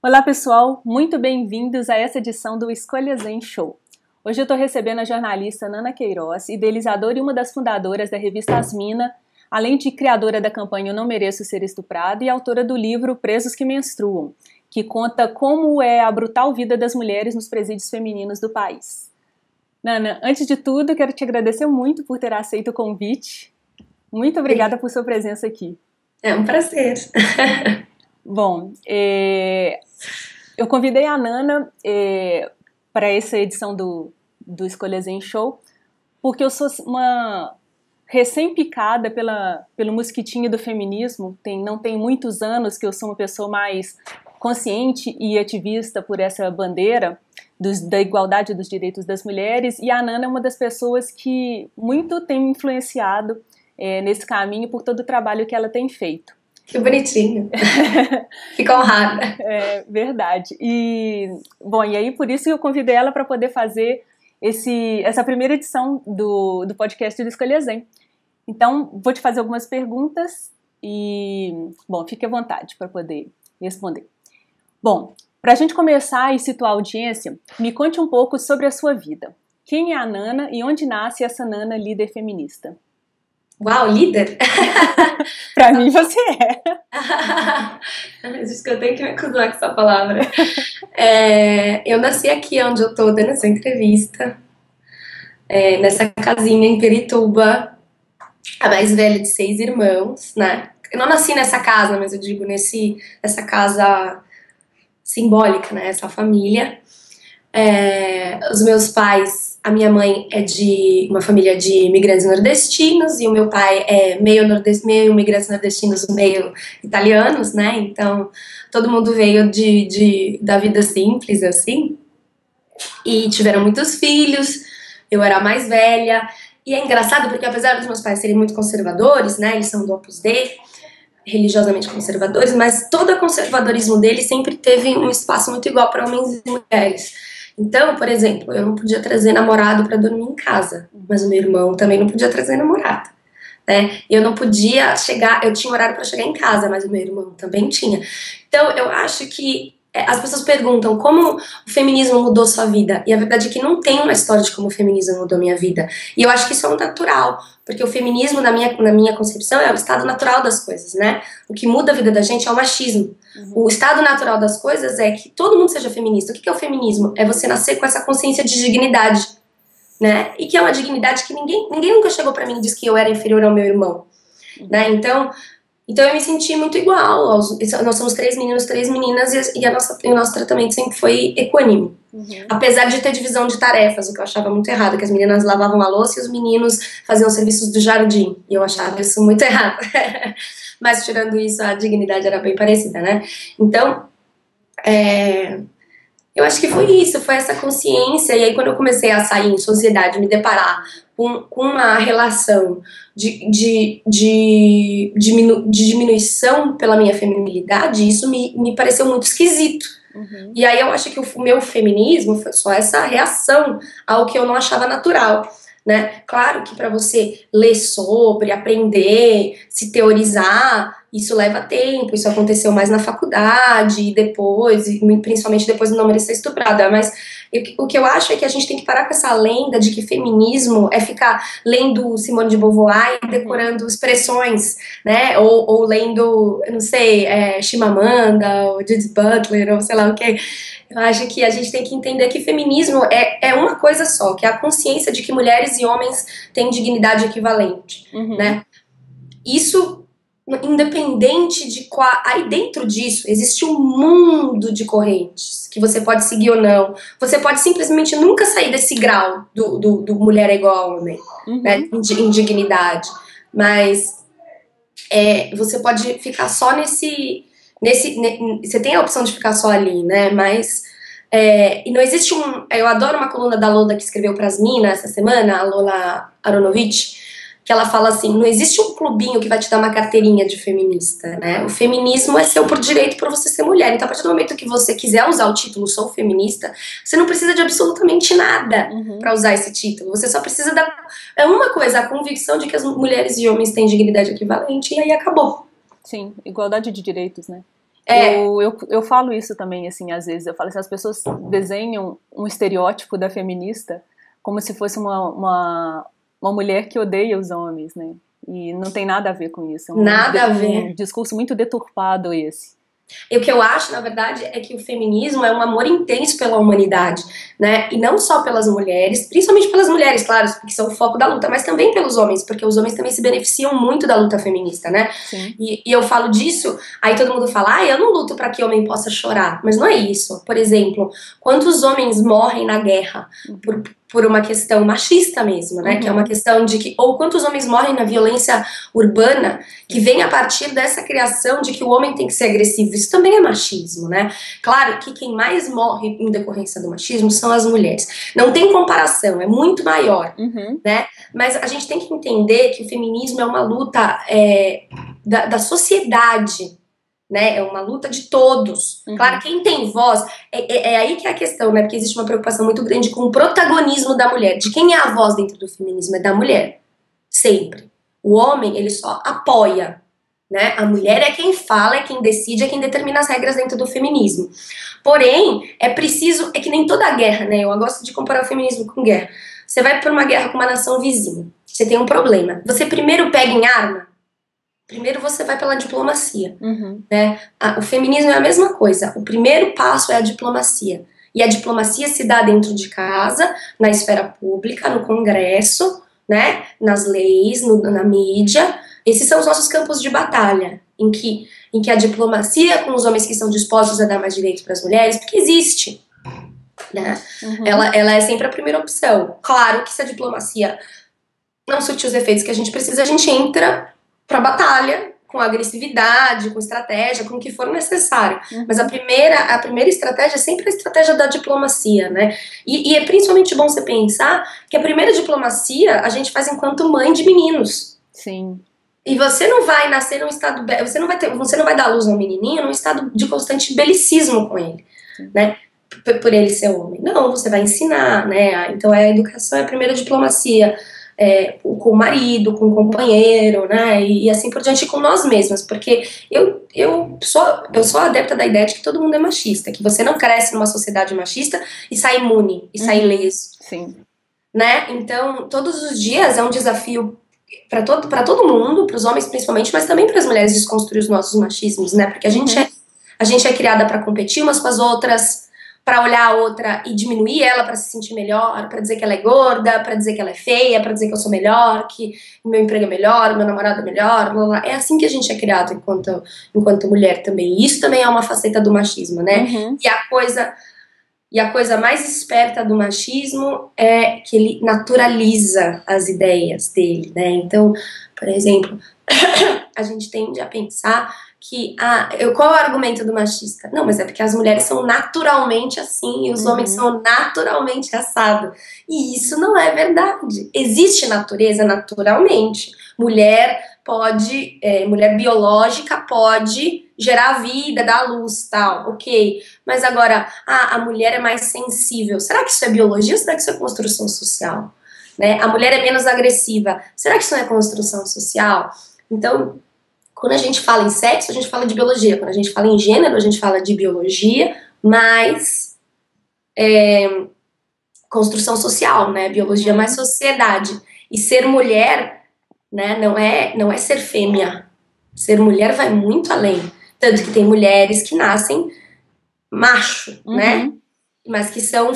Olá pessoal, muito bem-vindos a essa edição do Escolha Zen Show. Hoje eu estou recebendo a jornalista Nana Queiroz, idealizadora e uma das fundadoras da revista Asmina, além de criadora da campanha Eu Não Mereço Ser Estuprada e autora do livro Presos que Menstruam, que conta como é a brutal vida das mulheres nos presídios femininos do país. Nana, antes de tudo, quero te agradecer muito por ter aceito o convite. Muito obrigada por sua presença aqui. É um prazer. Bom, eu convidei a Nana para essa edição do Escolha Zen Show porque eu sou uma recém-picada pelo mosquitinho do feminismo. Não tem muitos anos que eu sou uma pessoa mais consciente e ativista por essa bandeira da igualdade dos direitos das mulheres, e a Nana é uma das pessoas que muito tem me influenciado nesse caminho por todo o trabalho que ela tem feito. Que bonitinho. Fico honrada. É verdade. E aí por isso eu convidei ela para poder fazer essa primeira edição do podcast do Escolha Zen. Então, vou te fazer algumas perguntas e, fique à vontade para poder responder. Bom, para a gente começar e situar a audiência, me conte um pouco sobre a sua vida. Quem é a Nana e onde nasce essa Nana líder feminista? Uau, líder? Pra mim você é. Acho que eu tenho que me acostumar com essa palavra. Eu nasci aqui onde eu tô dando essa entrevista, nessa casinha em Pirituba, a mais velha de 6 irmãos, né? Eu não nasci nessa casa, mas eu digo nessa casa simbólica, né? Essa família. Os meus pais, a minha mãe é de uma família de imigrantes nordestinos e o meu pai é meio imigrantes nordestinos, meio italianos, né? Então, todo mundo veio da vida simples, assim. E tiveram muitos filhos, eu era a mais velha. E é engraçado porque, apesar dos meus pais serem muito conservadores, né? Eles são do Opus Dei, religiosamente conservadores, mas todo o conservadorismo deles sempre teve um espaço muito igual para homens e mulheres. Então, por exemplo, eu não podia trazer namorado para dormir em casa, mas o meu irmão também não podia trazer namorado, né? Eu não podia eu tinha horário para chegar em casa, mas o meu irmão também tinha. Então, eu acho que as pessoas perguntam como o feminismo mudou sua vida, e a verdade é que não tem uma história de como o feminismo mudou minha vida. E eu acho que isso é um natural, porque o feminismo, na minha concepção, é o estado natural das coisas, né? O que muda a vida da gente é o machismo. O estado natural das coisas é que todo mundo seja feminista. O que é o feminismo? É você nascer com essa consciência de dignidade, né? E que é uma dignidade que ninguém nunca chegou pra mim e disse que eu era inferior ao meu irmão, né? Então eu me senti muito igual. Nós somos 3 meninos, 3 meninas, e o nosso tratamento sempre foi equânime. Apesar de ter divisão de tarefas, o que eu achava muito errado, que as meninas lavavam a louça e os meninos faziam serviços do jardim. E eu achava isso muito errado. Mas tirando isso, a dignidade era bem parecida, né? Então, eu acho que foi isso, foi essa consciência. E aí, quando eu comecei a sair em sociedade, me deparar com uma relação de diminuição pela minha feminilidade, isso me pareceu muito esquisito. E aí eu acho que o meu feminismo foi só essa reação ao que eu não achava natural, né? Claro que para você ler sobre, aprender, se teorizar, isso leva tempo. Isso aconteceu mais na faculdade e depois, e principalmente depois do Não Merecer Ser Estuprada. Mas o que eu acho é que a gente tem que parar com essa lenda de que feminismo é ficar lendo Simone de Beauvoir e decorando expressões, né? Ou lendo, eu não sei, Chimamanda, ou Judith Butler, ou sei lá o que. Eu acho que a gente tem que entender que feminismo é uma coisa só, que é a consciência de que mulheres e homens têm dignidade equivalente, né? Isso, independente de qual... Aí dentro disso existe um mundo de correntes que você pode seguir ou não. Você pode simplesmente nunca sair desse grau do mulher é igual a homem, né? Em dignidade. Mas você pode ficar só você tem a opção de ficar só ali, né? Mas e não existe eu adoro uma coluna da Lola que escreveu para as minas essa semana, a Lola Aronovitch, que ela fala assim: não existe um clubinho que vai te dar uma carteirinha de feminista, né? O feminismo é seu por direito, por você ser mulher. Então, a partir do momento que você quiser usar o título sou feminista, você não precisa de absolutamente nada para usar esse título. Você só precisa uma coisa, a convicção de que as mulheres e homens têm dignidade equivalente, e aí acabou. Sim, igualdade de direitos, né? Eu falo isso também, assim, às vezes. Eu falo assim, as pessoas desenham um estereótipo da feminista como se fosse uma mulher que odeia os homens, né? E não tem nada a ver com isso. É Nada a ver. Um discurso muito deturpado esse. E o que eu acho, na verdade, é que o feminismo é um amor intenso pela humanidade, né? E não só pelas mulheres, principalmente pelas mulheres, claro, que são o foco da luta, mas também pelos homens, porque os homens também se beneficiam muito da luta feminista, né? Sim. E eu falo disso, aí todo mundo fala, eu não luto para que homem possa chorar, mas não é isso. Por exemplo, quantos homens morrem na guerra por uma questão machista mesmo, né? Que é uma questão de que, ou quantos homens morrem na violência urbana, que vem a partir dessa criação de que o homem tem que ser agressivo. Isso também é machismo, né? Claro que quem mais morre em decorrência do machismo são as mulheres. Não tem comparação, é muito maior, né? Mas a gente tem que entender que o feminismo é uma luta da sociedade, né? É uma luta de todos. Claro, quem tem voz, é aí que é a questão, né? Porque existe uma preocupação muito grande com o protagonismo da mulher. De quem é a voz dentro do feminismo? É da mulher. Sempre. O homem, ele só apoia, né? A mulher é quem fala, é quem decide, é quem determina as regras dentro do feminismo. Porém, é preciso, é que nem toda guerra, né? Eu gosto de comparar o feminismo com guerra. Você vai para uma guerra com uma nação vizinha, você tem um problema. Você primeiro pega em arma? Primeiro você vai pela diplomacia, né? O feminismo é a mesma coisa. O primeiro passo é a diplomacia. E a diplomacia se dá dentro de casa, na esfera pública, no Congresso, né? Nas leis, na mídia. Esses são os nossos campos de batalha, em que a diplomacia, com os homens que estão dispostos a dar mais direitos para as mulheres, porque existe, né? Ela é sempre a primeira opção. Claro que se a diplomacia não surtir os efeitos que a gente precisa, a gente entra pra batalha, com agressividade, com estratégia, com o que for necessário. Mas a primeira estratégia é sempre a estratégia da diplomacia, né? E é principalmente bom você pensar que a primeira diplomacia a gente faz enquanto mãe de meninos. Sim. E você não vai nascer num estado... Você não vai dar luz a um menininho num estado de constante belicismo com ele, né? Por ele ser homem. Não, você vai ensinar, né? Então a educação é a primeira diplomacia. Com o marido, com o companheiro, né, e assim por diante, com nós mesmas, porque eu sou adepta da ideia de que todo mundo é machista, que você não cresce numa sociedade machista e sai imune, e sai ileso. Sim. Né, então todos os dias é um desafio para todo mundo, para os homens principalmente, mas também para as mulheres desconstruir os nossos machismos, né, porque a gente é criada para competir umas com as outras, para olhar a outra e diminuir ela para se sentir melhor, para dizer que ela é gorda, para dizer que ela é feia, para dizer que eu sou melhor, que o meu emprego é melhor, o meu namorado é melhor, blá, blá. É assim que a gente é criado enquanto mulher também. E isso também é uma faceta do machismo, né? E a coisa mais esperta do machismo é que ele naturaliza as ideias dele, né? Então, por exemplo, a gente tende a pensar que, qual é o argumento do machista? Não, mas é porque as mulheres são naturalmente assim e os homens são naturalmente assado. E isso não é verdade. Existe natureza naturalmente. Mulher biológica pode gerar vida, dar luz, tal, ok. Mas agora, a mulher é mais sensível. Será que isso é biologia ou será que isso é construção social? Né? A mulher é menos agressiva. Será que isso não é construção social? Então, quando a gente fala em sexo, a gente fala de biologia. Quando a gente fala em gênero, a gente fala de biologia, mais construção social, né? Biologia mais sociedade. E ser mulher, né, não é ser fêmea. Ser mulher vai muito além. Tanto que tem mulheres que nascem macho, né? Mas que são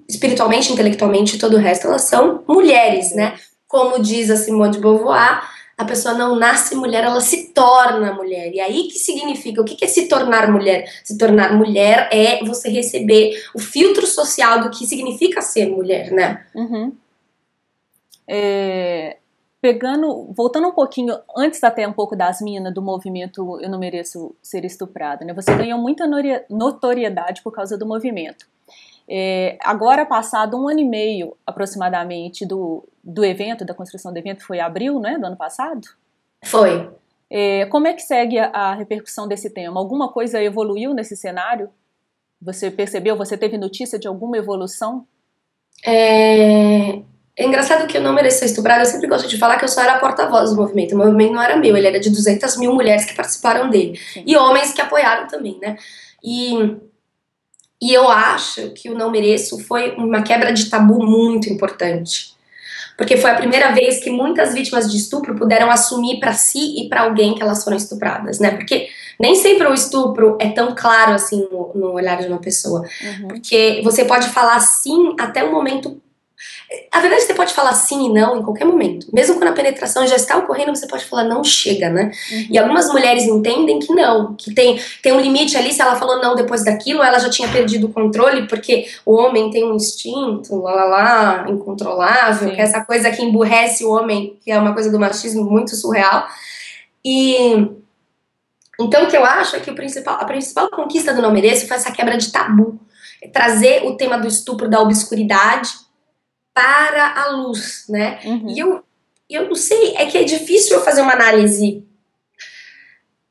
espiritualmente, intelectualmente e todo o resto, elas são mulheres, né? Como diz a Simone de Beauvoir, a pessoa não nasce mulher, ela se torna mulher. E aí que significa? O que é se tornar mulher? Se tornar mulher é você receber o filtro social do que significa ser mulher, né? Voltando um pouquinho, antes até um pouco das minas, do movimento Eu Não Mereço Ser Estuprada, né? Você ganhou muita notoriedade por causa do movimento. Agora, passado 1 ano e meio, aproximadamente, do evento, da construção do evento, foi abril, né, do ano passado? Foi. Como é que segue a repercussão desse tema? Alguma coisa evoluiu nesse cenário? Você percebeu? Você teve notícia de alguma evolução? É engraçado que eu não mereço ser estuprada, eu sempre gosto de falar que eu só era a porta-voz do movimento. O movimento não era meu, ele era de 200 mil mulheres que participaram dele. Sim. E homens que apoiaram também, né? E eu acho que o Não Mereço foi uma quebra de tabu muito importante. Porque foi a primeira vez que muitas vítimas de estupro puderam assumir pra si e pra alguém que elas foram estupradas, né? Porque nem sempre o estupro é tão claro assim no olhar de uma pessoa. Porque você pode falar sim até o momento. A verdade é que você pode falar sim e não em qualquer momento. Mesmo quando a penetração já está ocorrendo, você pode falar não, chega, né? E algumas mulheres entendem que não, que tem um limite ali. Se ela falou não depois daquilo, ela já tinha perdido o controle, porque o homem tem um instinto, incontrolável, que é essa coisa que emburrece o homem, que é uma coisa do machismo muito surreal. E então o que eu acho é que a principal conquista do Não Mereço foi essa quebra de tabu. É trazer o tema do estupro da obscuridade para a luz, né? E eu não sei, é que é difícil eu fazer uma análise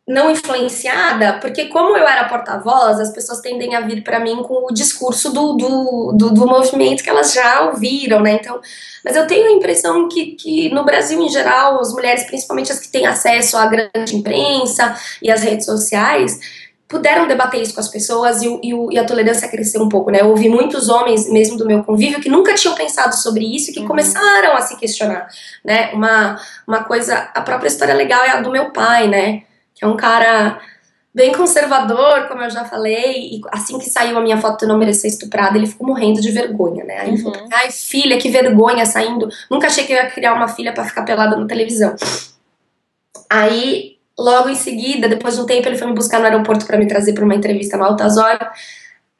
não influenciada, porque como eu era porta-voz, as pessoas tendem a vir para mim com o discurso do movimento que elas já ouviram, né? Então, mas eu tenho a impressão que no Brasil em geral, as mulheres, principalmente as que têm acesso à grande imprensa e às redes sociais, puderam debater isso com as pessoas e a tolerância cresceu um pouco, né? Eu ouvi muitos homens, mesmo do meu convívio, que nunca tinham pensado sobre isso e que começaram a se questionar, né? Uma coisa, a própria história legal é a do meu pai, né? Que é um cara bem conservador, como eu já falei, e assim que saiu a minha foto de Não Merecer Ser Estuprada, ele ficou morrendo de vergonha, né? Aí ele falou, ai filha, que vergonha saindo, nunca achei que eu ia criar uma filha pra ficar pelada na televisão. Aí logo em seguida, depois de um tempo, ele foi me buscar no aeroporto para me trazer para uma entrevista no Altas Horas.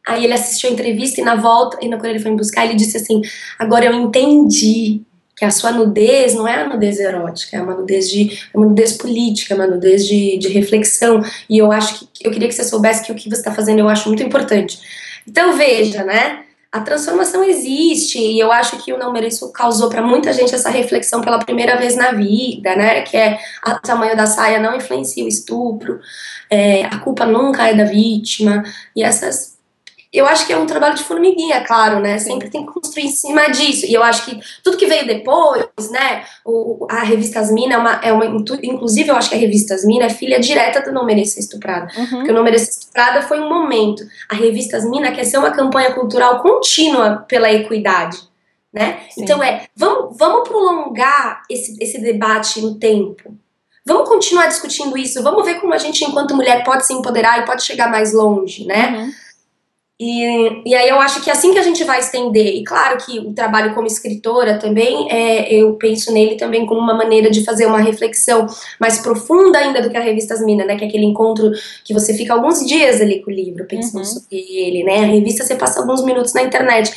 Aí ele assistiu a entrevista e na volta, quando ele foi me buscar, ele disse assim: agora eu entendi que a sua nudez não é a nudez erótica, é uma nudez política, é uma nudez de reflexão. E eu acho que eu queria que você soubesse que o que você está fazendo eu acho muito importante. Então veja, né? A transformação existe e eu acho que o Não Mereço causou para muita gente essa reflexão pela primeira vez na vida, né? Que é o tamanho da saia não influencia o estupro, a culpa nunca é da vítima e essas. Eu acho que é um trabalho de formiguinha, claro, né? Sempre tem que construir em cima disso. E eu acho que tudo que veio depois, né? A revista Asmina inclusive eu acho que a revista Asmina é filha direta do Não Merecer Ser Estuprada. Porque o Não Merecer Ser Estuprada foi um momento. A revista Asmina quer ser uma campanha cultural contínua pela equidade, né? Sim. Então vamos prolongar esse debate no tempo. Vamos continuar discutindo isso. Vamos ver como a gente, enquanto mulher, pode se empoderar e pode chegar mais longe, né? E aí eu acho que assim que a gente vai estender, e claro que o trabalho como escritora também, eu penso nele também como uma maneira de fazer uma reflexão mais profunda ainda do que a revista Asmina, né, que é aquele encontro que você fica alguns dias ali com o livro, pensando sobre ele, né, a revista você passa alguns minutos na internet,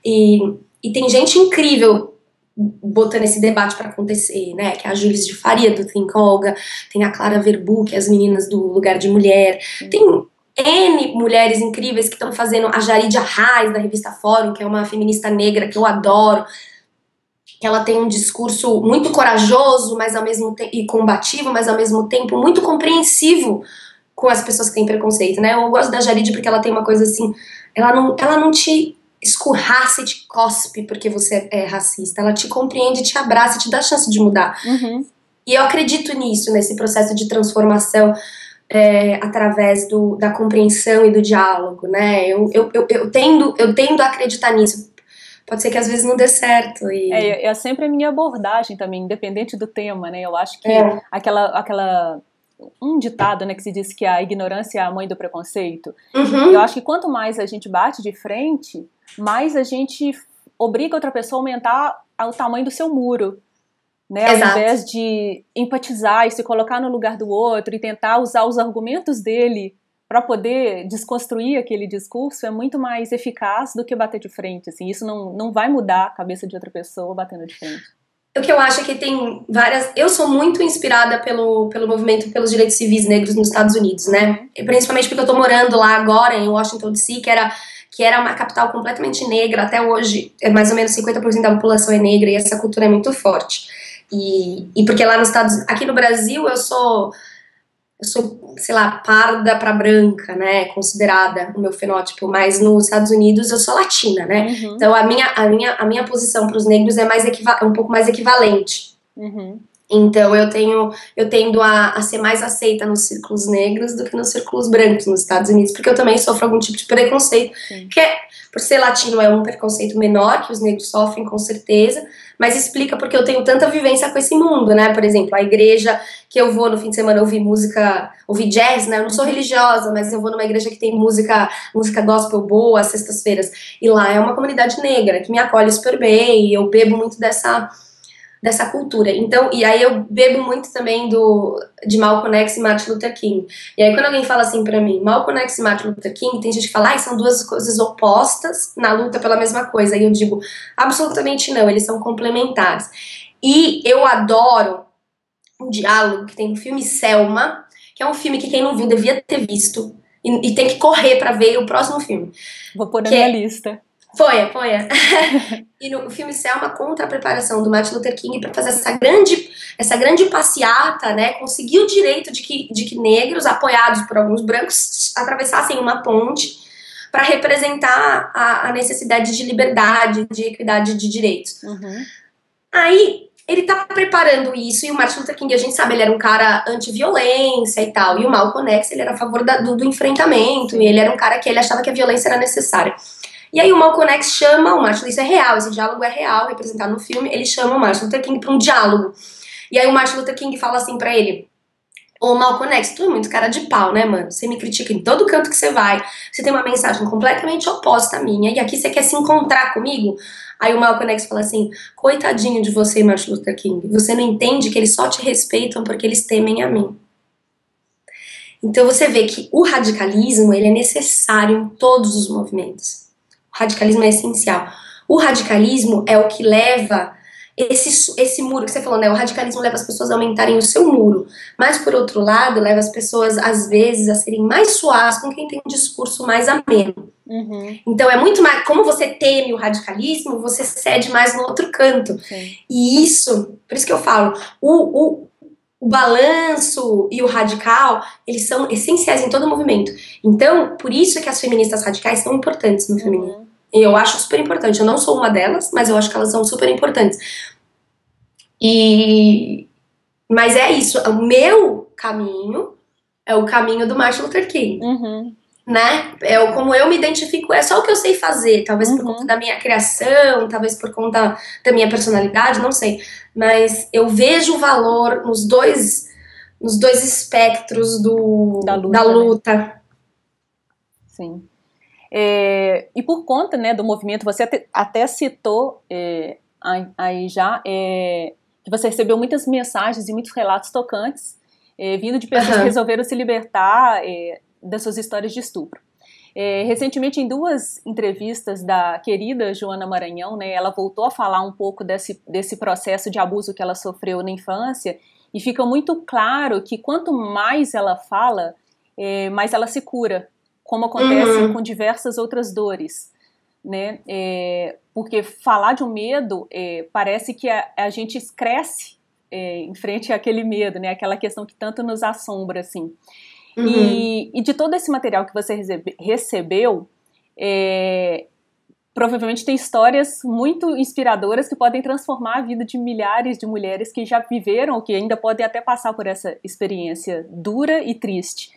e tem gente incrível botando esse debate para acontecer, né, que é a Júlia de Faria, do Think Olga, tem a Clara Verbu, que é as meninas do Lugar de Mulher, tem N mulheres incríveis que estão fazendo, a Jaridia Arraes, da revista Fórum, que é uma feminista negra que eu adoro, que ela tem um discurso muito corajoso, mas ao mesmo tempo, e combativo, mas ao mesmo tempo muito compreensivo com as pessoas que têm preconceito, né? Eu gosto da Jaridia porque ela tem uma coisa assim, ela não te escurraça e te cospe porque você é racista, ela te compreende, te abraça, te dá chance de mudar. E eu acredito nisso, nesse processo de transformação, através da compreensão e do diálogo, né? Eu tendo a acreditar nisso. Pode ser que às vezes não dê certo. É sempre a minha abordagem também, independente do tema, né? Eu acho que um ditado, né, que se diz que a ignorância é a mãe do preconceito. Eu acho que quanto mais a gente bate de frente, mais a gente obriga outra pessoa a aumentar o tamanho do seu muro. Né, ao invés de empatizar e se colocar no lugar do outro e tentar usar os argumentos dele para poder desconstruir aquele discurso, é muito mais eficaz do que bater de frente. Assim, isso não vai mudar a cabeça de outra pessoa batendo de frente. O que eu acho é que tem várias... Eu sou muito inspirada pelo movimento pelos direitos civis negros nos Estados Unidos, né? Principalmente porque eu tô morando lá agora, em Washington DC, que era uma capital completamente negra. Até hoje, mais ou menos 50% da população é negra e essa cultura é muito forte. E porque lá nos Estados... Aqui no Brasil eu sou eu sou, sei lá, parda pra branca, né, considerada o meu fenótipo, mas nos Estados Unidos eu sou latina, né, então a minha posição pros negros é um pouco mais equivalente. Então eu tendo a ser mais aceita nos círculos negros do que nos círculos brancos nos Estados Unidos, porque eu também sofro algum tipo de preconceito, que por ser latino é um preconceito menor que os negros sofrem com certeza, mas explica porque eu tenho tanta vivência com esse mundo, né? Por exemplo, a igreja que eu vou no fim de semana ouvir jazz, né? Eu não sou religiosa, mas eu vou numa igreja que tem música gospel boa às sextas-feiras, e lá é uma comunidade negra que me acolhe super bem, e eu bebo muito dessa cultura. Então, e aí eu bebo muito também de Malcolm X e Martin Luther King. E aí quando alguém fala assim pra mim, Malcolm X e Martin Luther King, tem gente que fala, são duas coisas opostas na luta pela mesma coisa. E eu digo, absolutamente não, eles são complementares. E eu adoro um diálogo que tem no filme Selma, que é um filme que quem não viu devia ter visto, e tem que correr pra ver o próximo filme. Vou pôr na minha lista. Foi. E no filme Selma conta a preparação do Martin Luther King para fazer essa grande passeata, né? Conseguir o direito de que negros, apoiados por alguns brancos, atravessassem uma ponte para representar a necessidade de liberdade, de equidade de direitos. Aí ele tá preparando isso, e o Martin Luther King, a gente sabe, ele era um cara anti-violência e tal, e o Malcolm X, ele era a favor do enfrentamento, e ele era um cara que ele achava que a violência era necessária. E aí o Malcolm X chama o Martin, isso é real, esse diálogo é real, representado no filme, ele chama o Martin Luther King pra um diálogo. E aí o Martin Luther King fala assim pra ele, ô Malcolm X, tu é muito cara de pau, né, mano? Você me critica em todo canto que você vai, você tem uma mensagem completamente oposta à minha, e aqui você quer se encontrar comigo? Aí o Malcolm X fala assim, coitadinho de você, Martin Luther King, você não entende que eles só te respeitam porque eles temem a mim. Então você vê que o radicalismo, ele é necessário em todos os movimentos. O radicalismo é essencial. O radicalismo é o que leva esse muro que você falou, né? O radicalismo leva as pessoas a aumentarem o seu muro. Mas, por outro lado, leva as pessoas, às vezes, a serem mais suaves com quem tem um discurso mais ameno. Então, é muito mais... Como você teme o radicalismo, você cede mais no outro canto. Sim. E isso... Por isso que eu falo... O balanço e o radical, eles são essenciais em todo movimento. Então, por isso que as feministas radicais são importantes no feminino. E eu acho super importante. Eu não sou uma delas, mas eu acho que elas são super importantes. Mas é isso. O meu caminho é o caminho do Martin Luther King. Né? Como eu me identifico, é só o que eu sei fazer. Talvez por conta da minha criação, talvez por conta da minha personalidade, não sei. Mas eu vejo valor nos dois espectros da luta. Né? Sim. E por conta, né, do movimento, você até citou aí já que você recebeu muitas mensagens e muitos relatos tocantes vindo de pessoas que resolveram se libertar das suas histórias de estupro. Recentemente, em 2 entrevistas da querida Joana Maranhão, né, ela voltou a falar um pouco desse processo de abuso que ela sofreu na infância, e fica muito claro que quanto mais ela fala, mais ela se cura, como acontece com diversas outras dores, né? Porque falar de um medo parece que a gente cresce em frente àquele medo, né? Aquela questão que tanto nos assombra, assim. E de todo esse material que você recebeu, provavelmente tem histórias muito inspiradoras que podem transformar a vida de milhares de mulheres que já viveram ou que ainda podem até passar por essa experiência dura e triste.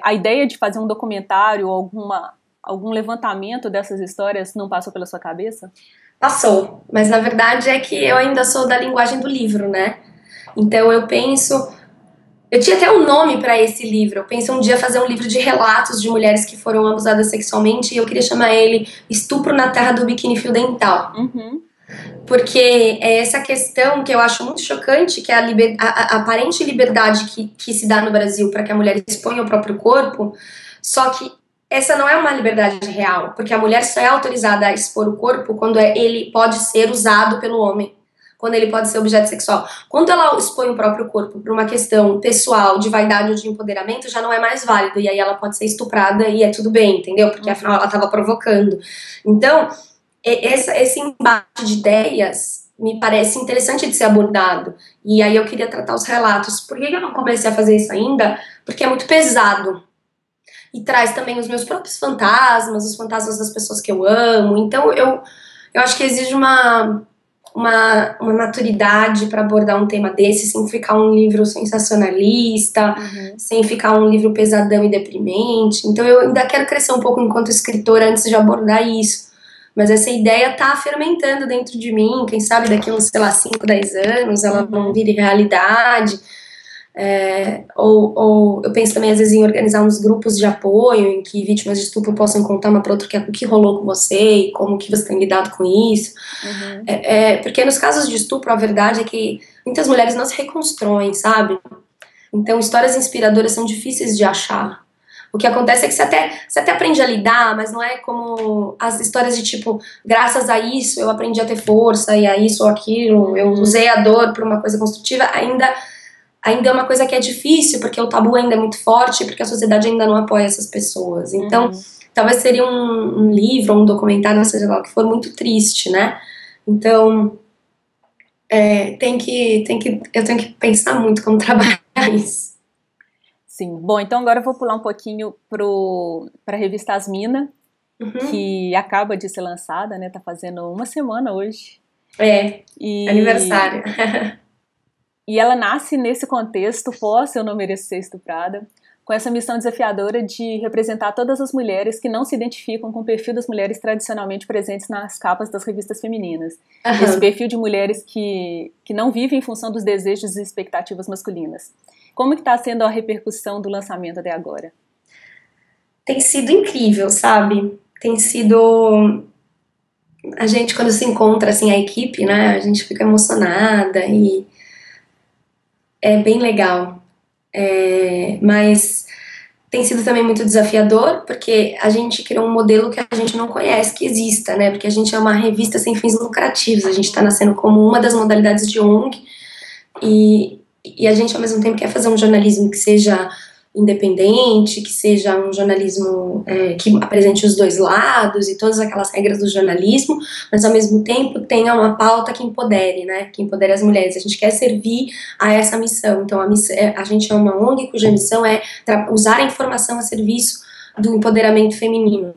A ideia de fazer um documentário ou algum levantamento dessas histórias não passou pela sua cabeça? Passou, mas na verdade é que eu ainda sou da linguagem do livro, né? Então eu penso... Eu tinha até um nome para esse livro. Eu pensei um dia fazer um livro de relatos de mulheres que foram abusadas sexualmente, e eu queria chamar ele Estupro na Terra do Biquíni Fio Dental. Porque é essa questão que eu acho muito chocante, que é a aparente liberdade que se dá no Brasil para que a mulher exponha o próprio corpo, só que essa não é uma liberdade real, porque a mulher só é autorizada a expor o corpo quando ele pode ser usado pelo homem, quando ele pode ser objeto sexual. Quando ela expõe o próprio corpo por uma questão pessoal, de vaidade ou de empoderamento, já não é mais válido, e aí ela pode ser estuprada e é tudo bem, entendeu? Porque afinal ela estava provocando. Então, esse embate de ideias me parece interessante de ser abordado. E aí eu queria tratar os relatos. Por que eu não comecei a fazer isso ainda? Porque é muito pesado. E traz também os meus próprios fantasmas, os fantasmas das pessoas que eu amo. Então eu acho que exige uma maturidade para abordar um tema desse, sem ficar um livro sensacionalista, sem ficar um livro pesadão e deprimente. Então eu ainda quero crescer um pouco enquanto escritora antes de abordar isso. Mas essa ideia tá fermentando dentro de mim, quem sabe daqui a uns, sei lá, 5, 10 anos ela não vire realidade. Ou eu penso também às vezes em organizar uns grupos de apoio em que vítimas de estupro possam contar uma para outra o que rolou com você e como que você tem lidado com isso. Porque nos casos de estupro a verdade é que muitas mulheres não se reconstroem, sabe? Então histórias inspiradoras são difíceis de achar. O que acontece é que você até aprende a lidar, mas não é como as histórias de tipo, graças a isso eu aprendi a ter força, e a isso ou aquilo, eu usei a dor para uma coisa construtiva. Ainda é uma coisa que é difícil, porque o tabu ainda é muito forte, porque a sociedade ainda não apoia essas pessoas. Então, talvez seria um livro, um documentário, seja lá o que for, muito triste, né? Então, eu tenho que pensar muito como trabalhar isso. Sim. Bom, então agora eu vou pular um pouquinho para a revista Asmina, que acaba de ser lançada, né? Tá fazendo uma semana hoje. Aniversário. E ela nasce nesse contexto pós Eu Não Mereço Ser Estuprada, com essa missão desafiadora de representar todas as mulheres que não se identificam com o perfil das mulheres tradicionalmente presentes nas capas das revistas femininas. Esse perfil de mulheres que não vivem em função dos desejos e expectativas masculinas. Como que está sendo a repercussão do lançamento até agora? Tem sido incrível, sabe? Tem sido... A gente, quando se encontra, assim, a equipe, né? A gente fica emocionada e... É bem legal. Mas tem sido também muito desafiador, porque a gente criou um modelo que a gente não conhece que exista, né? Porque a gente é uma revista sem fins lucrativos, a gente está nascendo como uma das modalidades de ONG, e a gente, ao mesmo tempo, quer fazer um jornalismo que seja independente, que seja um jornalismo que apresente os dois lados e todas aquelas regras do jornalismo, mas, ao mesmo tempo, tenha uma pauta que empodere, né? Que empodere as mulheres. A gente quer servir a essa missão. Então, a gente é uma ONG cuja missão é usar a informação a serviço do empoderamento feminino.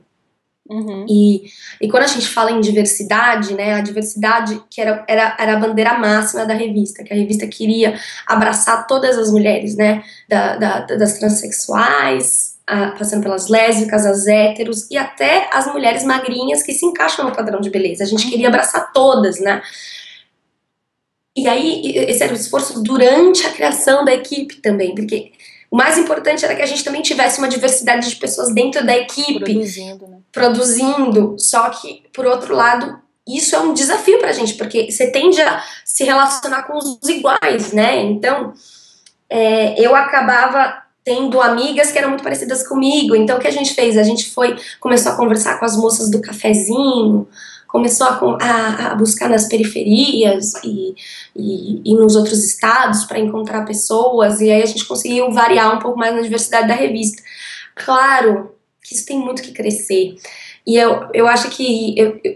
E quando a gente fala em diversidade, né, a diversidade que era a bandeira máxima da revista, que a revista queria abraçar todas as mulheres, né, das transexuais, passando pelas lésbicas, as héteros e até as mulheres magrinhas que se encaixam no padrão de beleza. A gente queria abraçar todas, né. E aí esse era o esforço durante a criação da equipe também, porque o mais importante era que a gente também tivesse uma diversidade de pessoas dentro da equipe produzindo, só que, por outro lado, isso é um desafio pra gente, porque você tende a se relacionar com os iguais, né? Então, eu acabava tendo amigas que eram muito parecidas comigo. Então, o que a gente fez? A gente começou a conversar com as moças do cafezinho, começou a buscar nas periferias e nos outros estados para encontrar pessoas, e aí a gente conseguiu variar um pouco mais na diversidade da revista. Claro que isso tem muito que crescer, e eu acho que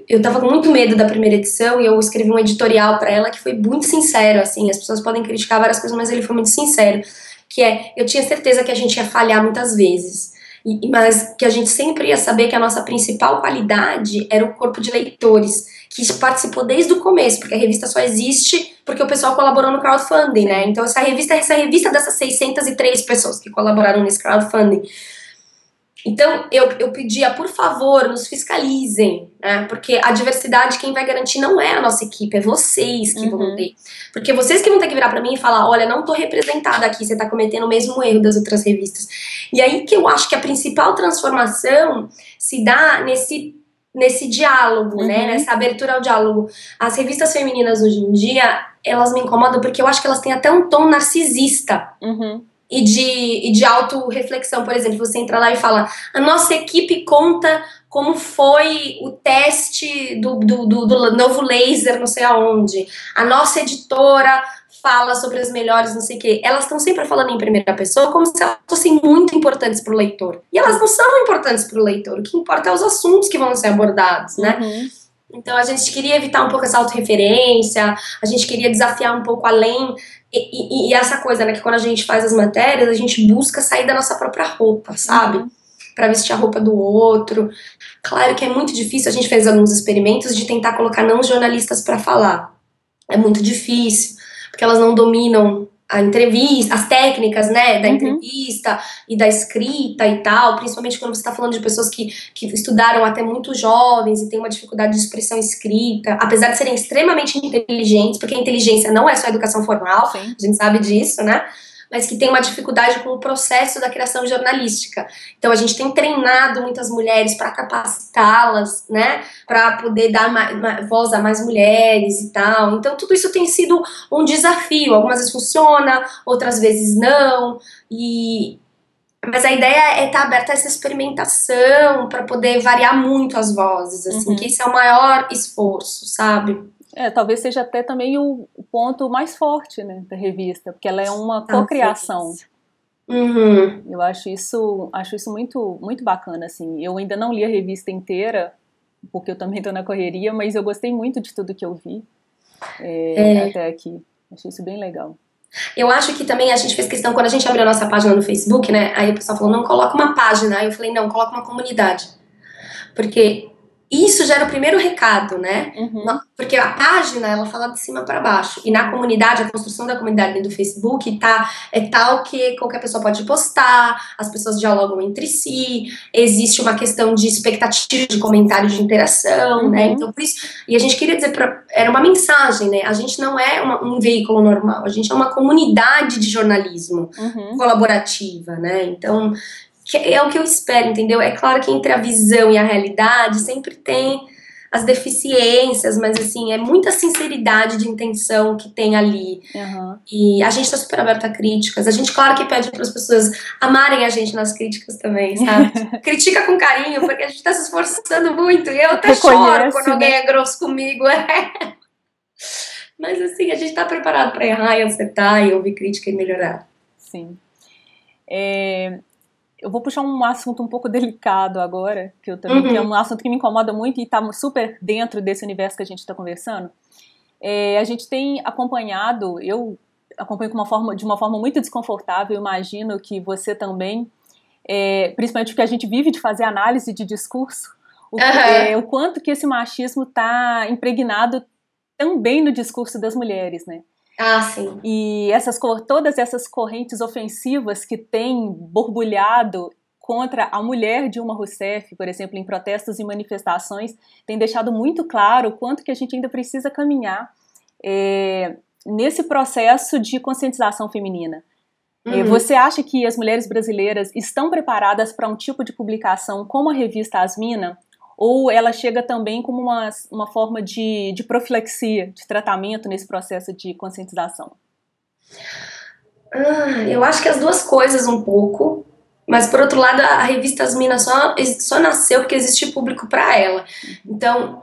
eu tava com muito medo da primeira edição, e eu escrevi um editorial para ela que foi muito sincero, assim, as pessoas podem criticar várias coisas, mas ele foi muito sincero, que eu tinha certeza que a gente ia falhar muitas vezes, mas que a gente sempre ia saber que a nossa principal qualidade era o corpo de leitores, que participou desde o começo, porque a revista só existe porque o pessoal colaborou no crowdfunding, né? Então essa revista dessas 603 pessoas que colaboraram nesse crowdfunding. Então eu pedia, por favor, nos fiscalizem, né? Porque a diversidade quem vai garantir não é a nossa equipe, é vocês que vão ter. Porque vocês que vão ter que virar pra mim e falar, olha, não tô representada aqui, você tá cometendo o mesmo erro das outras revistas. E aí que eu acho que a principal transformação se dá nesse diálogo, né? Nessa abertura ao diálogo. As revistas femininas hoje em dia, elas me incomodam porque eu acho que elas têm até um tom narcisista. E de autorreflexão. Por exemplo, você entra lá e fala, a nossa equipe conta como foi o teste do novo laser não sei aonde, a nossa editora fala sobre as melhores não sei o que. Elas estão sempre falando em primeira pessoa como se elas fossem muito importantes para o leitor, e elas não são importantes para o leitor. O que importa é os assuntos que vão ser abordados, né? Então a gente queria evitar um pouco essa autorreferência, a gente queria desafiar um pouco além, e essa coisa, né, que quando a gente faz as matérias, a gente busca sair da nossa própria roupa, sabe? Pra vestir a roupa do outro. Claro que é muito difícil, a gente fez alguns experimentos de tentar colocar não jornalistas pra falar. É muito difícil, porque elas não dominam a entrevista, as técnicas, né, da entrevista e da escrita e tal, principalmente quando você está falando de pessoas que estudaram até muito jovens e têm uma dificuldade de expressão escrita, apesar de serem extremamente inteligentes, porque a inteligência não é só educação formal, Sim. a gente sabe disso, né, mas que tem uma dificuldade com o processo da criação jornalística. Então a gente tem treinado muitas mulheres para capacitá-las, né, para poder dar voz a mais mulheres e tal. Então tudo isso tem sido um desafio. Algumas vezes funciona, outras vezes não. Mas a ideia é estar aberta a essa experimentação para poder variar muito as vozes, assim, que esse é o maior esforço, sabe? Talvez seja até também o ponto mais forte, né, da revista, porque ela é uma cocriação. Eu acho isso muito, muito bacana, assim. Eu ainda não li a revista inteira, porque eu também estou na correria, mas eu gostei muito de tudo que eu vi até aqui. Achei isso bem legal. Eu acho que também a gente fez questão, quando a gente abriu a nossa página no Facebook, né, aí o pessoal falou, não, coloca uma página. Aí eu falei, não, coloca uma comunidade. Porque isso já era o primeiro recado, né? Porque a página, ela fala de cima para baixo. E na comunidade, a construção da comunidade do Facebook é tal que qualquer pessoa pode postar, as pessoas dialogam entre si, existe uma questão de expectativa de comentários de interação, né? Então, por isso, e a gente queria dizer, era uma mensagem, né? A gente não é um veículo normal, a gente é uma comunidade de jornalismo colaborativa, né? Então, é o que eu espero, entendeu? É claro que entre a visão e a realidade sempre tem as deficiências, mas assim, é muita sinceridade de intenção que tem ali. E a gente tá super aberta a críticas. A gente, claro que pede para as pessoas amarem a gente nas críticas também, sabe? Critica com carinho, porque a gente tá se esforçando muito. E eu até choro quando alguém é grosso comigo. Mas assim, a gente tá preparado para errar e acertar e ouvir crítica e melhorar. Sim. Eu vou puxar um assunto um pouco delicado agora, que é um assunto que me incomoda muito e está super dentro desse universo que a gente está conversando. A gente tem acompanhado, eu acompanho de uma forma muito desconfortável, imagino que você também, principalmente porque a gente vive de fazer análise de discurso, o quanto que esse machismo está impregnado também no discurso das mulheres, né? Sim. E todas essas correntes ofensivas que têm borbulhado contra a mulher Dilma Rousseff, por exemplo, em protestos e manifestações, tem deixado muito claro o quanto que a gente ainda precisa caminhar nesse processo de conscientização feminina. Você acha que as mulheres brasileiras estão preparadas para um tipo de publicação como a revista Asmina? Ou ela chega também como uma forma de profilaxia, de tratamento nesse processo de conscientização? Eu acho que as duas coisas um pouco, mas por outro lado a revista Asmina só nasceu porque existe público para ela. Então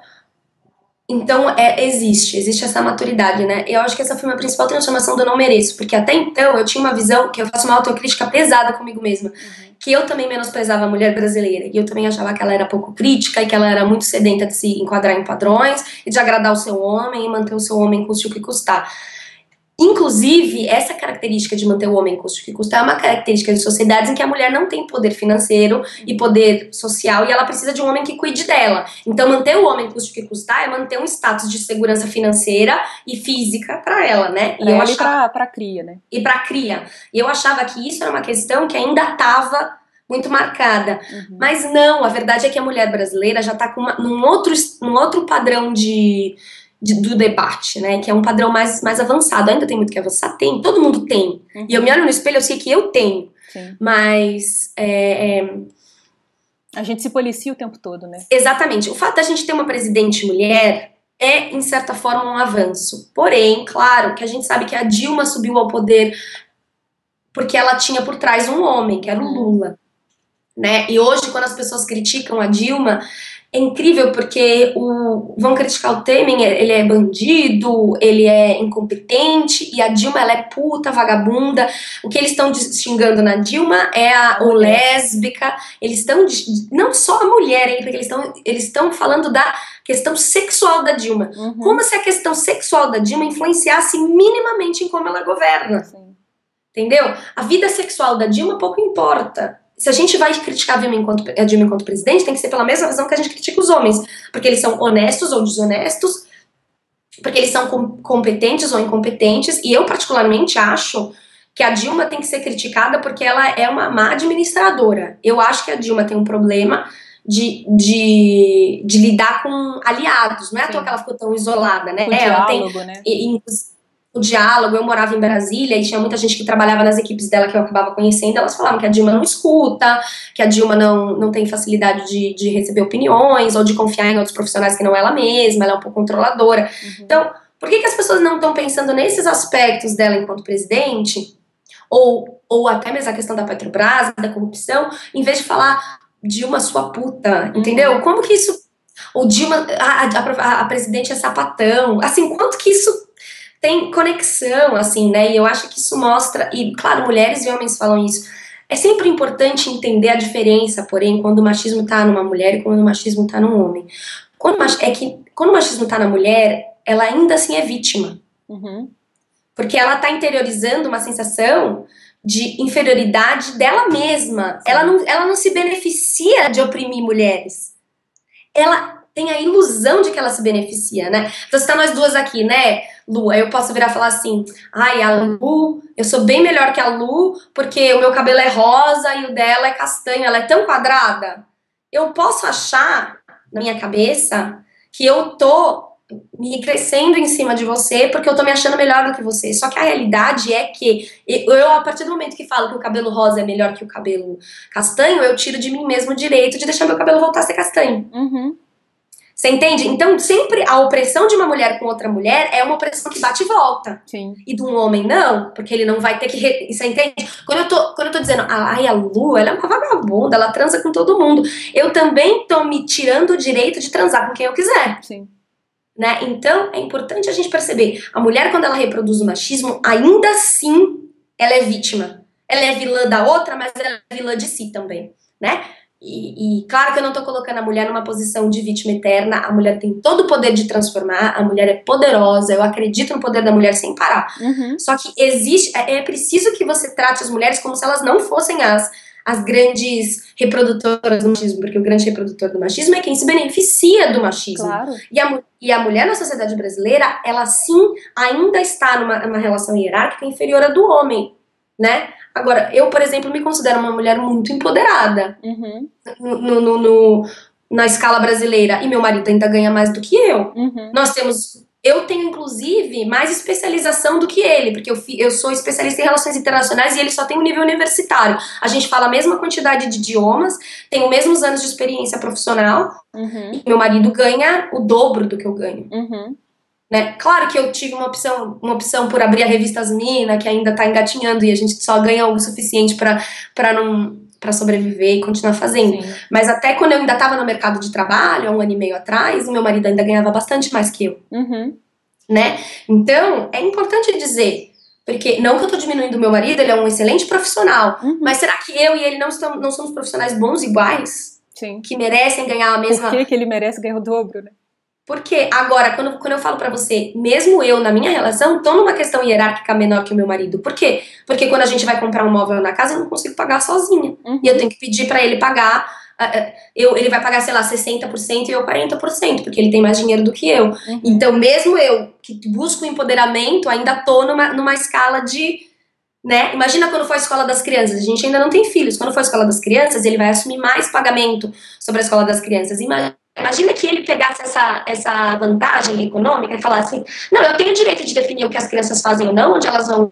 existe essa maturidade, né? Eu acho que essa foi a minha principal transformação do Não Mereço, porque até então eu tinha uma visão que eu faço uma autocrítica pesada comigo mesma, que eu também menosprezava a mulher brasileira, e eu também achava que ela era pouco crítica e que ela era muito sedenta de se enquadrar em padrões e de agradar o seu homem e manter o seu homem custe o que custar. Inclusive, essa característica de manter o homem custe o que custar é uma característica de sociedades em que a mulher não tem poder financeiro e poder social e ela precisa de um homem que cuide dela. Então, manter o homem custe o que custar é manter um status de segurança financeira e física pra ela, né? Pra cria, né? E pra cria. E eu achava que isso era uma questão que ainda estava muito marcada. Mas não, a verdade é que a mulher brasileira já tá com num outro padrão do debate, né, que é um padrão mais avançado. Ainda tem muito que avançar? Tem, todo mundo tem. E eu me olho no espelho, eu sei que eu tenho. Sim. Mas a gente se policia o tempo todo, né? Exatamente. O fato da gente ter uma presidente mulher é, em certa forma, um avanço. Porém, claro, que a gente sabe que a Dilma subiu ao poder porque ela tinha por trás um homem, que era o Lula, né? E hoje, quando as pessoas criticam a Dilma, é incrível porque vão criticar o Temer, ele é bandido, ele é incompetente, e a Dilma, ela é puta, vagabunda. O que eles estão xingando na Dilma é o lésbica, eles estão, não só a mulher, hein, porque eles estão falando da questão sexual da Dilma. Uhum. Como se a questão sexual da Dilma influenciasse minimamente em como ela governa. Sim. Entendeu? A vida sexual da Dilma pouco importa. Se a gente vai criticar a Dilma enquanto presidente, tem que ser pela mesma razão que a gente critica os homens. Porque eles são honestos ou desonestos, porque eles são competentes ou incompetentes. E eu, particularmente, acho que a Dilma tem que ser criticada porque ela é uma má administradora. Eu acho que a Dilma tem um problema de lidar com aliados. Não é à toa que ela ficou tão isolada, né? O ela diálogo, tem, né? O diálogo. Eu morava em Brasília e tinha muita gente que trabalhava nas equipes dela que eu acabava conhecendo. Elas falavam que a Dilma não escuta, que a Dilma não tem facilidade de receber opiniões ou de confiar em outros profissionais que não ela mesma, ela é um pouco controladora. Uhum. Então, por que as pessoas não estão pensando nesses aspectos dela enquanto presidente? Ou até mesmo a questão da Petrobras, da corrupção, em vez de falar Dilma sua puta, entendeu? Como que isso... Ou Dilma, a presidente é sapatão, assim, quanto que isso tem conexão, assim, né? E eu acho que isso mostra, e claro, mulheres e homens falam isso, é sempre importante entender a diferença, porém, quando o machismo tá numa mulher e quando o machismo tá num homem. Quando o machismo tá na mulher, ela ainda assim é vítima. Uhum. Porque ela tá interiorizando uma sensação de inferioridade dela mesma. Ela não se beneficia de oprimir mulheres. Ela tem a ilusão de que ela se beneficia, né? Então, se tá nós duas aqui, né, Lu? Aí eu posso virar e falar assim, ai, a Lu, eu sou bem melhor que a Lu, porque o meu cabelo é rosa e o dela é castanho, ela é tão quadrada. Eu posso achar, na minha cabeça, que eu tô me crescendo em cima de você porque eu tô me achando melhor do que você. Só que a realidade é que eu, a partir do momento que falo que o cabelo rosa é melhor que o cabelo castanho, eu tiro de mim mesmo o direito de deixar meu cabelo voltar a ser castanho. Uhum. Você entende? Então, sempre a opressão de uma mulher com outra mulher é uma opressão que bate e volta. Sim. E de um homem não, porque ele não vai ter que... Você entende? Quando eu tô dizendo, ai, a Lu, ela é uma vagabunda, ela transa com todo mundo. Eu também tô me tirando o direito de transar com quem eu quiser. Sim. Né? Então, é importante a gente perceber, a mulher, quando ela reproduz o machismo, ainda assim, ela é vítima. Ela é vilã da outra, mas ela é vilã de si também, né? E claro que eu não tô colocando a mulher numa posição de vítima eterna, a mulher tem todo o poder de transformar, a mulher é poderosa, eu acredito no poder da mulher sem parar. Uhum. Só que é preciso que você trate as mulheres como se elas não fossem as grandes reprodutoras do machismo, porque o grande reprodutor do machismo é quem se beneficia do machismo. Claro. E a mulher na sociedade brasileira, ela sim ainda está numa relação hierárquica inferior à do homem, né? Agora, eu, por exemplo, me considero uma mulher muito empoderada na escala brasileira, e meu marido ainda ganha mais do que eu. Uhum. Eu tenho, inclusive, mais especialização do que ele, porque eu sou especialista em relações internacionais e ele só tem um nível universitário. A gente fala a mesma quantidade de idiomas, tem os mesmos anos de experiência profissional, e meu marido ganha o dobro do que eu ganho. Né? Claro que eu tive uma opção por abrir a revista Asmina, que ainda tá engatinhando, e a gente só ganha o suficiente pra sobreviver e continuar fazendo. Sim. Mas até quando eu ainda estava no mercado de trabalho, há 1 ano e meio atrás, o meu marido ainda ganhava bastante mais que eu. Né? Então, é importante dizer, porque não que eu tô diminuindo o meu marido, ele é um excelente profissional, mas será que eu e ele não somos profissionais bons iguais? Sim. Que merecem ganhar a mesma... Por que ele merece ganhar o dobro, né? Porque agora, quando eu falo pra você, mesmo eu, na minha relação, tô numa questão hierárquica menor que o meu marido. Por quê? Porque quando a gente vai comprar um móvel na casa, eu não consigo pagar sozinha. E eu tenho que pedir pra ele pagar, ele vai pagar, sei lá, 60% e eu 40%, porque ele tem mais dinheiro do que eu. Então, mesmo eu, que busco empoderamento, ainda tô numa escala de... Né? Imagina quando for a escola das crianças, a gente ainda não tem filhos. Quando for a escola das crianças, ele vai assumir mais pagamento sobre a escola das crianças. Imagina que ele pegasse essa vantagem econômica e falasse, não, eu tenho o direito de definir o que as crianças fazem ou não, onde elas vão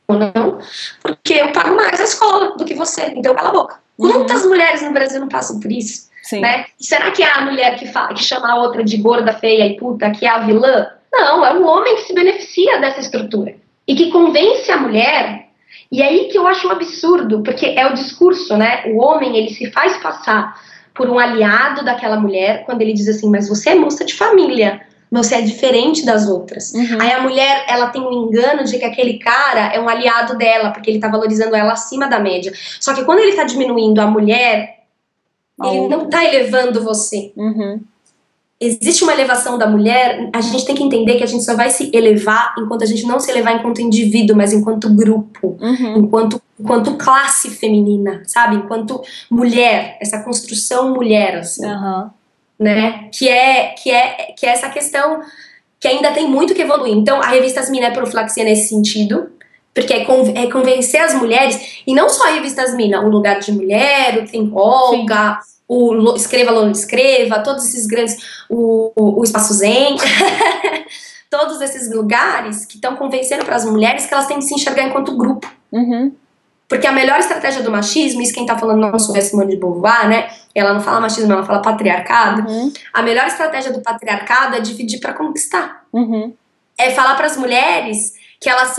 ou não, porque eu pago mais a escola do que você, então cala a boca. Quantas mulheres no Brasil não passam por isso? Sim. Né? Será que é a mulher que chama a outra de gorda, feia e puta, que é a vilã? Não, é um homem que se beneficia dessa estrutura e que convence a mulher. E aí que eu acho um absurdo, porque é o discurso, né? O homem, ele se faz passar por um aliado daquela mulher, quando ele diz assim, mas você é moça de família, você é diferente das outras. Aí a mulher, ela tem um engano de que aquele cara é um aliado dela, porque ele tá valorizando ela acima da média. Só que quando ele tá diminuindo a mulher, ele não tá elevando você. existe uma elevação da mulher, a gente tem que entender que a gente só vai se elevar enquanto a gente não se elevar enquanto indivíduo, mas enquanto grupo, enquanto classe feminina, sabe? Enquanto mulher, essa construção mulher, assim, né? Que é essa questão que ainda tem muito que evoluir. Então, a revista As Mina é profilaxia nesse sentido, porque é convencer as mulheres, e não só a revista As Mina, o Lugar de Mulher, o Tem Olga, o Escreva, Lola, Escreva, todos esses grandes, o Espaço Zen, todos esses lugares que estão convencendo para as mulheres que elas têm que se enxergar enquanto grupo. Porque a melhor estratégia do machismo, isso quem tá falando não sou a Simone de Beauvoir, né? Ela não fala machismo, ela fala patriarcado. A melhor estratégia do patriarcado é dividir para conquistar. É falar para as mulheres que elas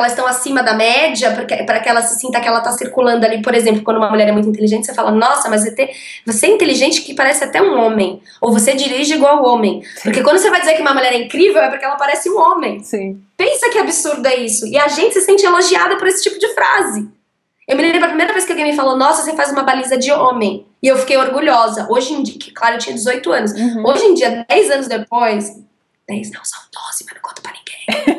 estão acima da média, para que ela se sinta que ela tá circulando ali. Por exemplo, quando uma mulher é muito inteligente, você fala, nossa, mas você é inteligente que parece até um homem. Ou você dirige igual homem. Porque quando você vai dizer que uma mulher é incrível, é porque ela parece um homem. Pensa que absurdo é isso. E a gente se sente elogiada por esse tipo de frase. Eu me lembro a primeira vez que alguém me falou, nossa, você faz uma baliza de homem. E eu fiquei orgulhosa. Hoje em dia, que claro, eu tinha 18 anos. Hoje em dia, 10 anos depois... 10 não, são 12, mas não conto pra ninguém.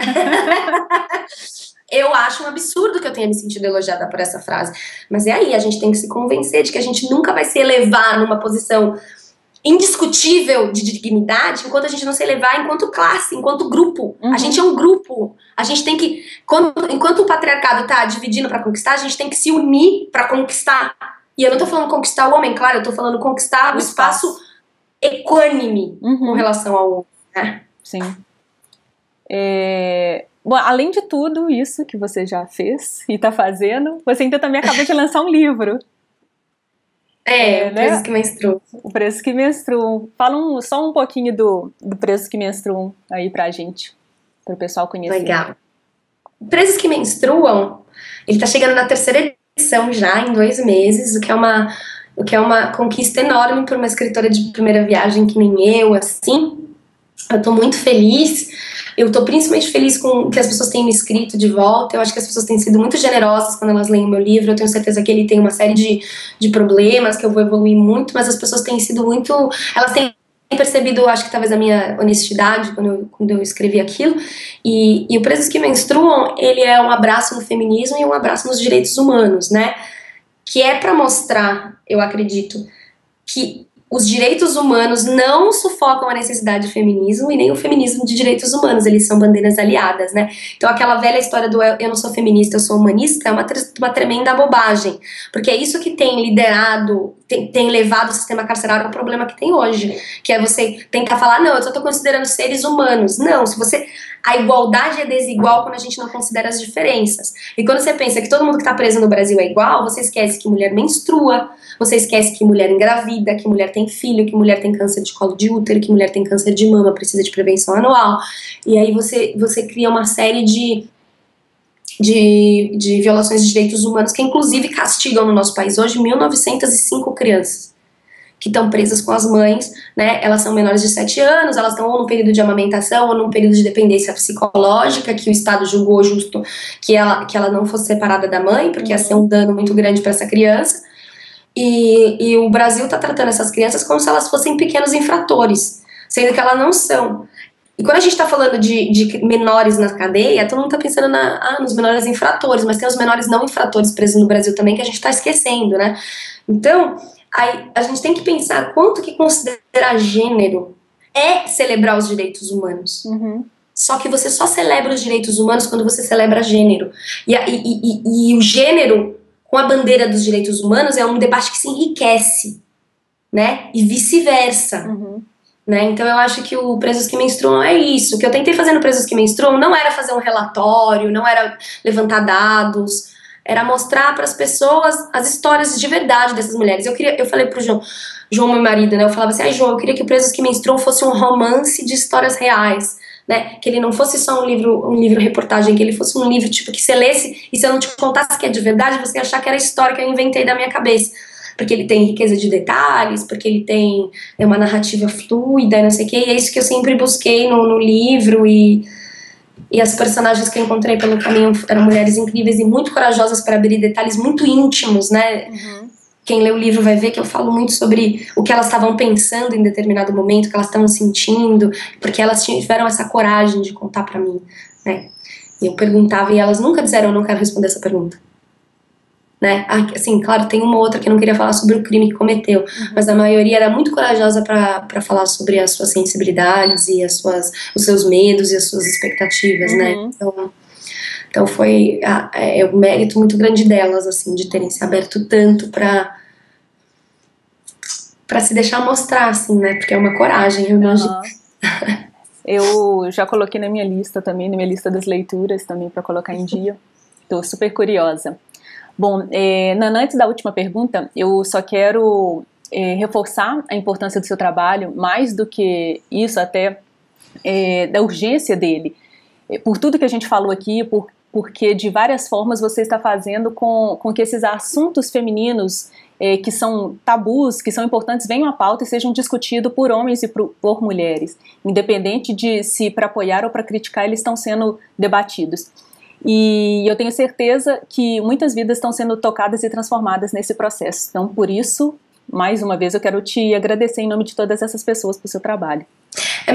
Eu acho um absurdo que eu tenha me sentido elogiada por essa frase. Mas é aí, a gente tem que se convencer de que a gente nunca vai se elevar numa posição indiscutível de dignidade enquanto a gente não se elevar enquanto classe, enquanto grupo. A gente é um grupo. A gente tem que... Enquanto o patriarcado tá dividindo pra conquistar, a gente tem que se unir pra conquistar. E eu não tô falando conquistar o homem, claro, eu tô falando conquistar o espaço equânime com relação ao homem, né? Sim. Bom, além de tudo isso que você já fez e tá fazendo, você ainda também acabou de lançar um livro. O Presos que Menstruam. O Presos que Menstruam. Fala só um pouquinho do Presos que Menstruam aí pra gente, pro pessoal conhecer. Legal. Presos que Menstruam, ele tá chegando na 3ª edição já, em 2 meses, o que é uma conquista enorme para uma escritora de primeira viagem que nem eu, assim. Eu tô muito feliz, eu tô principalmente feliz com que as pessoas tenham me escrito de volta. Eu acho que as pessoas têm sido muito generosas quando elas leem o meu livro. Eu tenho certeza que ele tem uma série de problemas, que eu vou evoluir muito, mas as pessoas têm sido muito... Elas têm percebido, acho que talvez a minha honestidade quando eu escrevi aquilo. E o Presos que Menstruam, ele é um abraço no feminismo e um abraço nos direitos humanos, né? Que é pra mostrar, eu acredito, que os direitos humanos não sufocam a necessidade de feminismo e nem o feminismo de direitos humanos, eles são bandeiras aliadas, né? Então aquela velha história do eu não sou feminista, eu sou humanista, é uma tremenda bobagem, porque é isso que tem liderado, tem levado o sistema carcerário ao problema que tem hoje, que é você tentar falar, não, eu só tô considerando seres humanos. Não, a igualdade é desigual quando a gente não considera as diferenças. E quando você pensa que todo mundo que tá preso no Brasil é igual, você esquece que mulher menstrua, você esquece que mulher engravida, que mulher tem filho, que mulher tem câncer de colo de útero, que mulher tem câncer de mama, precisa de prevenção anual. E aí você cria uma série de violações de direitos humanos que inclusive castigam no nosso país hoje 1.905 crianças que estão presas com as mães, né? Elas são menores de 7 anos, elas estão ou no período de amamentação ou num período de dependência psicológica, que o Estado julgou justo que ela não fosse separada da mãe, porque ia ser um dano muito grande para essa criança. E o Brasil está tratando essas crianças como se elas fossem pequenos infratores, sendo que elas não são. E quando a gente está falando de menores na cadeia, todo mundo está pensando nos menores infratores, mas tem os menores não infratores presos no Brasil também, que a gente está esquecendo, né? Então, aí, a gente tem que pensar quanto que considerar gênero é celebrar os direitos humanos. Só que você só celebra os direitos humanos quando você celebra gênero. E o gênero, com a bandeira dos direitos humanos, é um debate que se enriquece, né? E vice-versa. Né? Então eu acho que o Presos que Menstruam é isso. O que eu tentei fazer no Presos que Menstruam não era fazer um relatório, não era levantar dados, era mostrar para as pessoas as histórias de verdade dessas mulheres. Eu falei pro João, meu marido, né? Eu falava assim, João, eu queria que o Presos que Menstruam fosse um romance de histórias reais, né? Que ele não fosse só um livro reportagem, que ele fosse um livro tipo que você lesse e se eu não te contasse que é de verdade, você ia achar que era a história que eu inventei da minha cabeça. Porque ele tem riqueza de detalhes, porque ele tem uma narrativa fluida, não sei o quê, e é isso que eu sempre busquei no livro, e as personagens que eu encontrei pelo caminho eram mulheres incríveis e muito corajosas para abrir detalhes muito íntimos, né? quem lê o livro vai ver que eu falo muito sobre o que elas estavam pensando em determinado momento, o que elas estavam sentindo, porque elas tiveram essa coragem de contar pra mim, né? E eu perguntava e elas nunca disseram, eu não quero responder essa pergunta. Né? Assim, claro, tem uma ou outra que não queria falar sobre o crime que cometeu, mas a maioria era muito corajosa para falar sobre as suas sensibilidades e os seus medos e as suas expectativas, né? Então foi um mérito muito grande delas, assim, de terem se aberto tanto para se deixar mostrar, assim, né? Porque é uma coragem, eu imagino. Eu já coloquei na minha lista também, na minha lista das leituras também para colocar em dia. Tô super curiosa. Bom, Nana, antes da última pergunta, eu só quero reforçar a importância do seu trabalho, mais do que isso até, da urgência dele. Por tudo que a gente falou aqui, porque de várias formas você está fazendo com que esses assuntos femininos, que são tabus, que são importantes, venham à pauta e sejam discutidos por homens e por mulheres, independente de se para apoiar ou para criticar eles estão sendo debatidos. E eu tenho certeza que muitas vidas estão sendo tocadas e transformadas nesse processo. Então, por isso, mais uma vez, eu quero te agradecer em nome de todas essas pessoas pelo seu trabalho.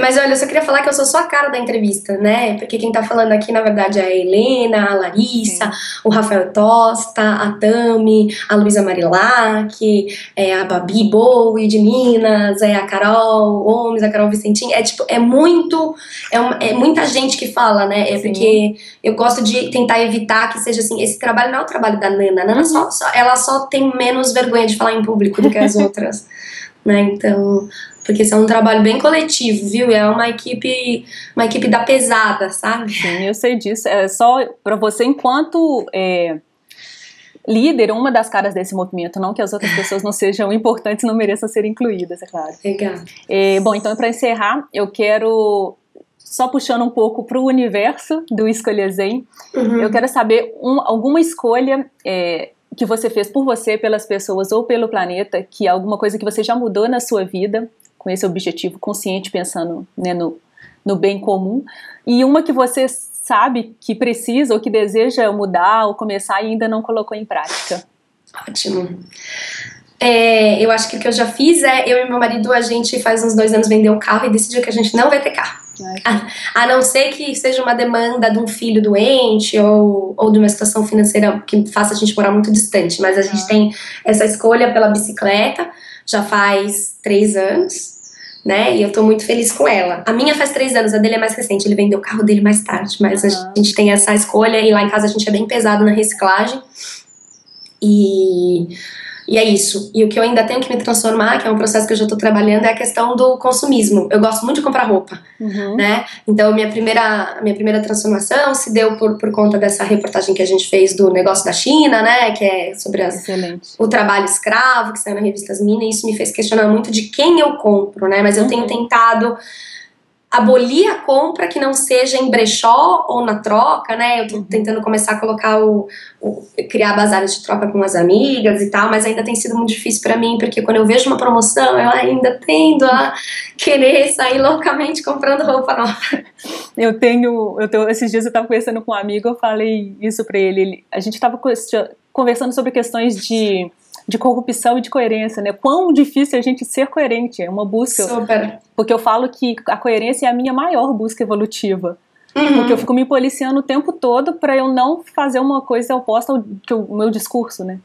Mas olha, eu só queria falar que eu sou só a cara da entrevista, né? Porque quem tá falando aqui, na verdade, é a Helena, a Larissa, o Rafael Tosta, a Tami, a Luísa Marilac, a Babi Bowie de Minas, a Carol Gomes, a Carol Vicentim. É muita gente que fala, né? Porque eu gosto de tentar evitar que seja assim, esse trabalho não é o trabalho da Nana. A Nana ela só tem menos vergonha de falar em público do que as outras, né? Então, porque isso é um trabalho bem coletivo, viu? É uma equipe da pesada, sabe? Sim, eu sei disso. É só para você, enquanto líder, uma das caras desse movimento, não que as outras pessoas não sejam importantes, não mereçam ser incluídas, é claro. Legal. Bom, então para encerrar, eu quero, só puxando um pouco para o universo do Escolha Zen, eu quero saber alguma escolha que você fez por você, pelas pessoas ou pelo planeta, que é alguma coisa que você já mudou na sua vida, com esse objetivo consciente, pensando, né, no bem comum, e uma que você sabe que precisa ou que deseja mudar ou começar e ainda não colocou em prática. Ótimo. Eu acho que o que eu já fiz eu e meu marido, a gente faz uns 2 anos vendeu o carro e decidiu que a gente não vai ter carro. A não ser que seja uma demanda de um filho doente ou de uma situação financeira que faça a gente morar muito distante, mas a gente tem essa escolha pela bicicleta, já faz 3 anos, né, e eu tô muito feliz com ela. A minha faz 3 anos, a dele é mais recente, ele vendeu o carro dele mais tarde, mas a gente tem essa escolha e lá em casa a gente é bem pesado na reciclagem e é isso. E o que eu ainda tenho que me transformar, que é um processo que eu já tô trabalhando, é a questão do consumismo. Eu gosto muito de comprar roupa, né? Então, minha primeira transformação se deu por conta dessa reportagem que a gente fez do negócio da China, né? Que é sobre o trabalho escravo, que saiu na revista Mina, e isso me fez questionar muito de quem eu compro, né? Mas eu tenho tentado abolir a compra que não seja em brechó ou na troca, né? Eu tô tentando começar a colocar criar bazares de troca com as amigas e tal, mas ainda tem sido muito difícil pra mim, porque quando eu vejo uma promoção, eu ainda tendo a querer sair loucamente comprando roupa nova. Esses dias eu tava conversando com um amigo, eu falei isso pra ele, a gente tava conversando sobre questões de corrupção e de coerência, né? Quão difícil é a gente ser coerente, é uma busca. Super. Porque eu falo que a coerência é a minha maior busca evolutiva. Porque eu fico me policiando o tempo todo pra eu não fazer uma coisa oposta ao meu discurso, né?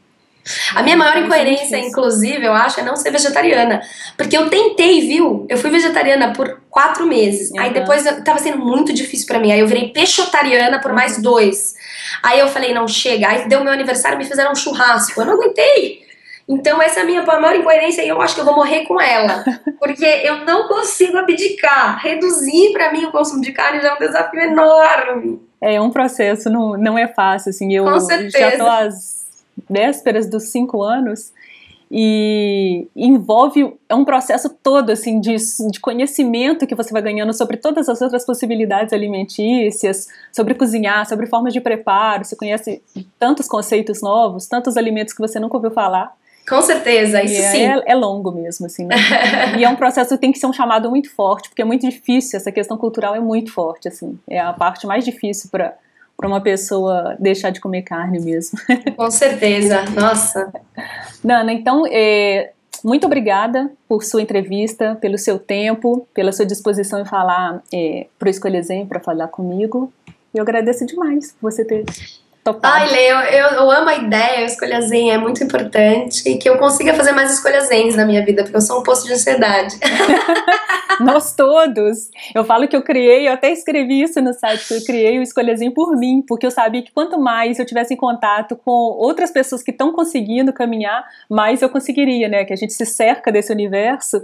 A minha maior incoerência, inclusive, eu acho, é não ser vegetariana. Porque eu tentei, viu? Eu fui vegetariana por 4 meses. Aí depois tava sendo muito difícil pra mim. Aí eu virei peixotariana por mais 2. Aí eu falei, não, chega. Aí deu meu aniversário, me fizeram um churrasco. Eu não aguentei. Então essa é a minha maior incoerência e eu acho que eu vou morrer com ela. Porque eu não consigo abdicar. Reduzir pra mim o consumo de carne já é um desafio enorme. É um processo, não é fácil, assim. Eu já tô às vésperas dos 5 anos e envolve um processo todo, assim, de conhecimento que você vai ganhando sobre todas as outras possibilidades alimentícias, sobre cozinhar, sobre formas de preparo. Você conhece tantos conceitos novos, tantos alimentos que você nunca ouviu falar. Com certeza, isso sim. É longo mesmo, assim, né? E é um processo que tem que ser um chamado muito forte, porque é muito difícil, essa questão cultural é muito forte, assim. É a parte mais difícil para uma pessoa deixar de comer carne mesmo. Com certeza, nossa. Nana, então, muito obrigada por sua entrevista, pelo seu tempo, pela sua disposição em falar para o Escolha Zen, para falar comigo. Eu agradeço demais por você ter topado. Ai, Lê, eu amo a ideia, a escolha zen é muito importante e que eu consiga fazer mais escolhas zens na minha vida, porque eu sou um poço de ansiedade. Nós todos. Eu falo que eu até escrevi isso no site, que eu criei o Escolha Zen por mim, porque eu sabia que quanto mais eu tivesse em contato com outras pessoas que estão conseguindo caminhar, mais eu conseguiria, né? Que a gente se cerca desse universo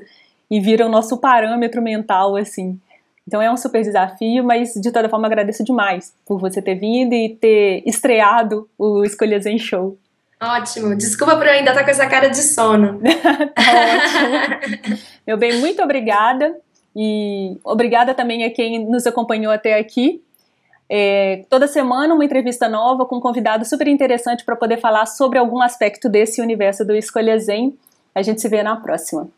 e vira o nosso parâmetro mental, assim. Então é um super desafio, mas de toda forma agradeço demais por você ter vindo e ter estreado o Escolha Zen Show. Ótimo, desculpa por eu ainda estar com essa cara de sono. Tá ótimo. Meu bem, muito obrigada e obrigada também a quem nos acompanhou até aqui. Toda semana uma entrevista nova com um convidado super interessante para poder falar sobre algum aspecto desse universo do Escolha Zen. A gente se vê na próxima.